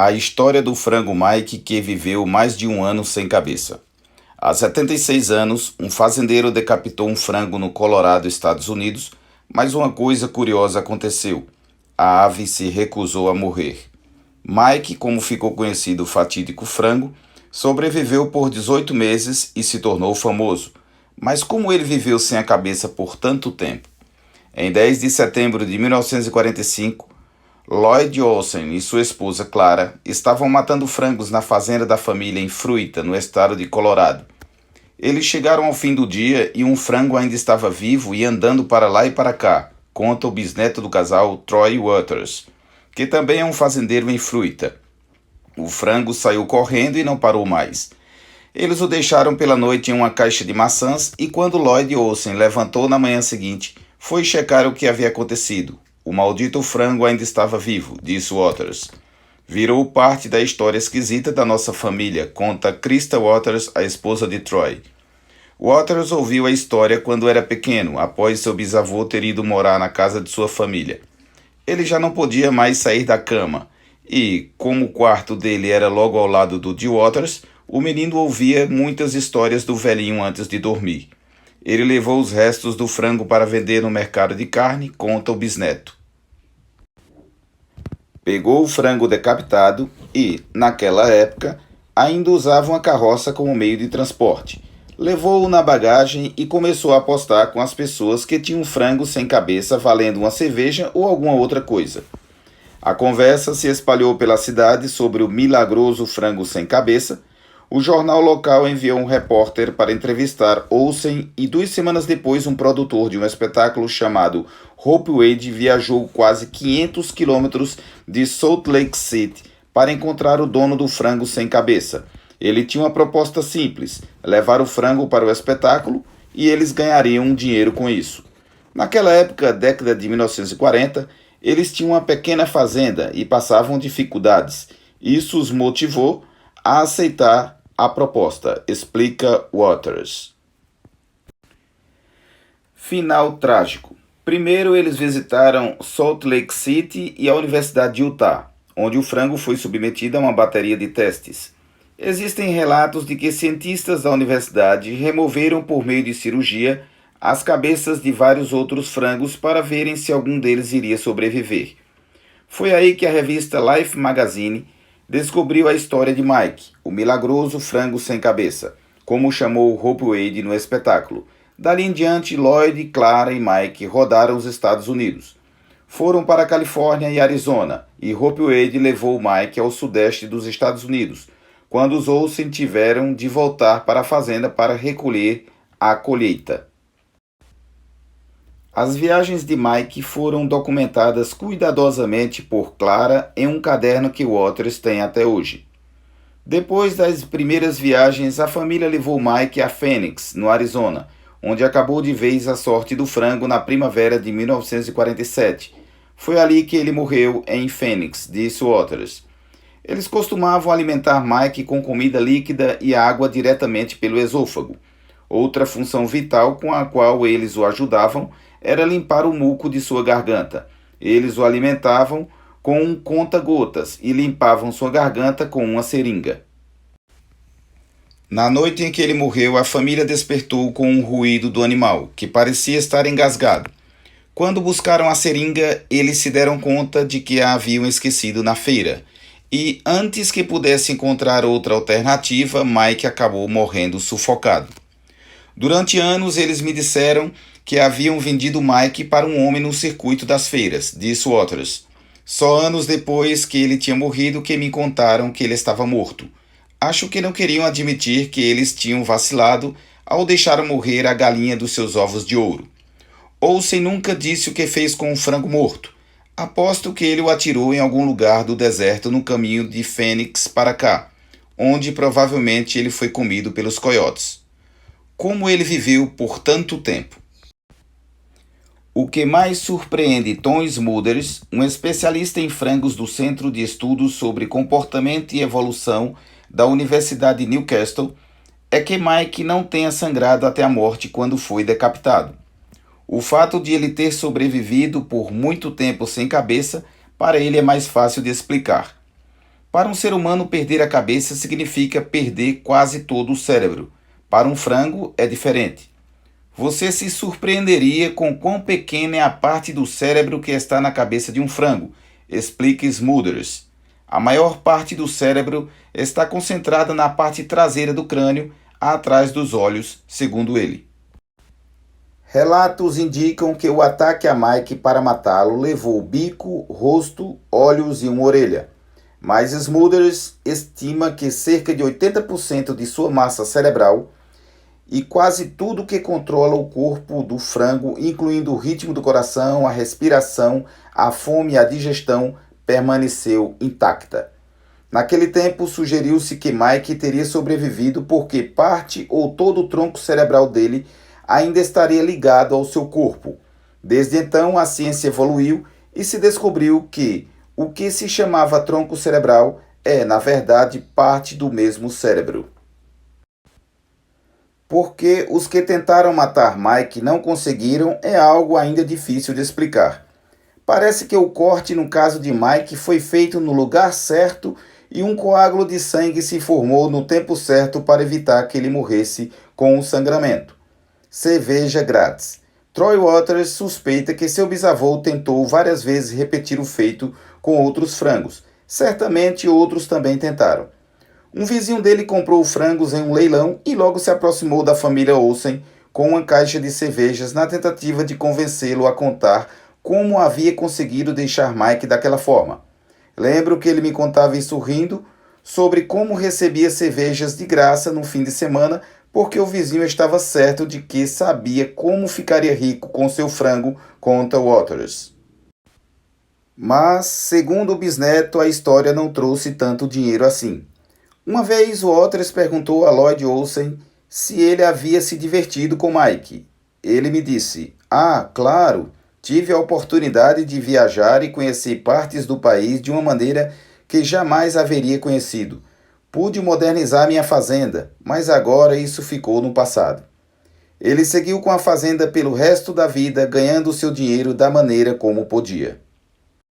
A história do frango Mike que viveu mais de um ano sem cabeça. Há 76 anos, um fazendeiro decapitou um frango no Colorado, Estados Unidos, mas uma coisa curiosa aconteceu. A ave se recusou a morrer. Mike, como ficou conhecido o fatídico frango, sobreviveu por 18 meses e se tornou famoso. Mas como ele viveu sem a cabeça por tanto tempo? Em 10 de setembro de 1945, Lloyd Olsen e sua esposa Clara estavam matando frangos na fazenda da família em Fruita, no estado de Colorado. Eles chegaram ao fim do dia e um frango ainda estava vivo e andando para lá e para cá, conta o bisneto do casal Troy Waters, que também é um fazendeiro em Fruita. O frango saiu correndo e não parou mais. Eles o deixaram pela noite em uma caixa de maçãs e quando Lloyd Olsen levantou na manhã seguinte, foi checar o que havia acontecido. O maldito frango ainda estava vivo, disse Waters. Virou parte da história esquisita da nossa família, conta Krista Waters, a esposa de Troy. Waters ouviu a história quando era pequeno, após seu bisavô ter ido morar na casa de sua família. Ele já não podia mais sair da cama, e, como o quarto dele era logo ao lado do de Waters, o menino ouvia muitas histórias do velhinho antes de dormir. Ele levou os restos do frango para vender no mercado de carne, conta o bisneto. Pegou o frango decapitado e, naquela época, ainda usava uma carroça como meio de transporte. Levou-o na bagagem e começou a apostar com as pessoas que tinham frango sem cabeça valendo uma cerveja ou alguma outra coisa. A conversa se espalhou pela cidade sobre o milagroso frango sem cabeça. O jornal local enviou um repórter para entrevistar Olsen e 2 semanas depois um produtor de um espetáculo chamado Hope Wade viajou quase 500 quilômetros de Salt Lake City para encontrar o dono do frango sem cabeça. Ele tinha uma proposta simples, levar o frango para o espetáculo e eles ganhariam dinheiro com isso. Naquela época, década de 1940, eles tinham uma pequena fazenda e passavam dificuldades. Isso os motivou a aceitar a proposta, explica Waters. Final trágico. Primeiro eles visitaram Salt Lake City e a Universidade de Utah, onde o frango foi submetido a uma bateria de testes. Existem relatos de que cientistas da universidade removeram por meio de cirurgia as cabeças de vários outros frangos para verem se algum deles iria sobreviver. Foi aí que a revista Life Magazine descobriu a história de Mike, o milagroso frango sem cabeça, como chamou Hope Wade no espetáculo. Dali em diante, Lloyd, Clara e Mike rodaram os Estados Unidos. Foram para a Califórnia e Arizona, e Hope Wade levou Mike ao sudeste dos Estados Unidos, quando os Olsen tiveram de voltar para a fazenda para recolher a colheita. As viagens de Mike foram documentadas cuidadosamente por Clara em um caderno que Waters tem até hoje. Depois das primeiras viagens, a família levou Mike a Phoenix, no Arizona, onde acabou de vez a sorte do frango na primavera de 1947. Foi ali que ele morreu em Phoenix, disse Waters. Eles costumavam alimentar Mike com comida líquida e água diretamente pelo esôfago. Outra função vital com a qual eles o ajudavam era limpar o muco de sua garganta. Eles o alimentavam com um conta-gotas e limpavam sua garganta com uma seringa. Na noite em que ele morreu, a família despertou com um ruído do animal, que parecia estar engasgado. Quando buscaram a seringa, eles se deram conta de que a haviam esquecido na feira. E, antes que pudesse encontrar outra alternativa, Mike acabou morrendo sufocado. Durante anos, eles me disseram que haviam vendido Mike para um homem no circuito das feiras, disse Waters. Só anos depois que ele tinha morrido que me contaram que ele estava morto. Acho que não queriam admitir que eles tinham vacilado ao deixar morrer a galinha dos seus ovos de ouro. Olsen nunca disse o que fez com o frango morto. Aposto que ele o atirou em algum lugar do deserto no caminho de Phoenix para cá, onde provavelmente ele foi comido pelos coiotes. Como ele viveu por tanto tempo? O que mais surpreende Tom Smulders, um especialista em frangos do Centro de Estudos sobre Comportamento e Evolução da Universidade de Newcastle, é que Mike não tenha sangrado até a morte quando foi decapitado. O fato de ele ter sobrevivido por muito tempo sem cabeça, para ele é mais fácil de explicar. Para um ser humano, perder a cabeça significa perder quase todo o cérebro. Para um frango, é diferente. Você se surpreenderia com quão pequena é a parte do cérebro que está na cabeça de um frango, explica Smulders. A maior parte do cérebro está concentrada na parte traseira do crânio, atrás dos olhos, segundo ele. Relatos indicam que o ataque a Mike para matá-lo levou bico, rosto, olhos e uma orelha. Mas Smulders estima que cerca de 80% de sua massa cerebral e quase tudo que controla o corpo do frango, incluindo o ritmo do coração, a respiração, a fome e a digestão, permaneceu intacta. Naquele tempo, sugeriu-se que Mike teria sobrevivido porque parte ou todo o tronco cerebral dele ainda estaria ligado ao seu corpo. Desde então, a ciência evoluiu e se descobriu que o que se chamava tronco cerebral é, na verdade, parte do mesmo cérebro. Porque os que tentaram matar Mike não conseguiram é algo ainda difícil de explicar. Parece que o corte no caso de Mike foi feito no lugar certo e um coágulo de sangue se formou no tempo certo para evitar que ele morresse com o sangramento. Cerveja grátis. Troy Waters suspeita que seu bisavô tentou várias vezes repetir o feito com outros frangos. Certamente outros também tentaram. Um vizinho dele comprou frangos em um leilão e logo se aproximou da família Olsen com uma caixa de cervejas na tentativa de convencê-lo a contar como havia conseguido deixar Mike daquela forma. Lembro que ele me contava isso rindo sobre como recebia cervejas de graça no fim de semana porque o vizinho estava certo de que sabia como ficaria rico com seu frango, conta Waters. Mas, segundo o bisneto, a história não trouxe tanto dinheiro assim. Uma vez, Waters perguntou a Lloyd Olsen se ele havia se divertido com Mike. Ele me disse, claro, tive a oportunidade de viajar e conhecer partes do país de uma maneira que jamais haveria conhecido. Pude modernizar minha fazenda, mas agora isso ficou no passado. Ele seguiu com a fazenda pelo resto da vida, ganhando seu dinheiro da maneira como podia.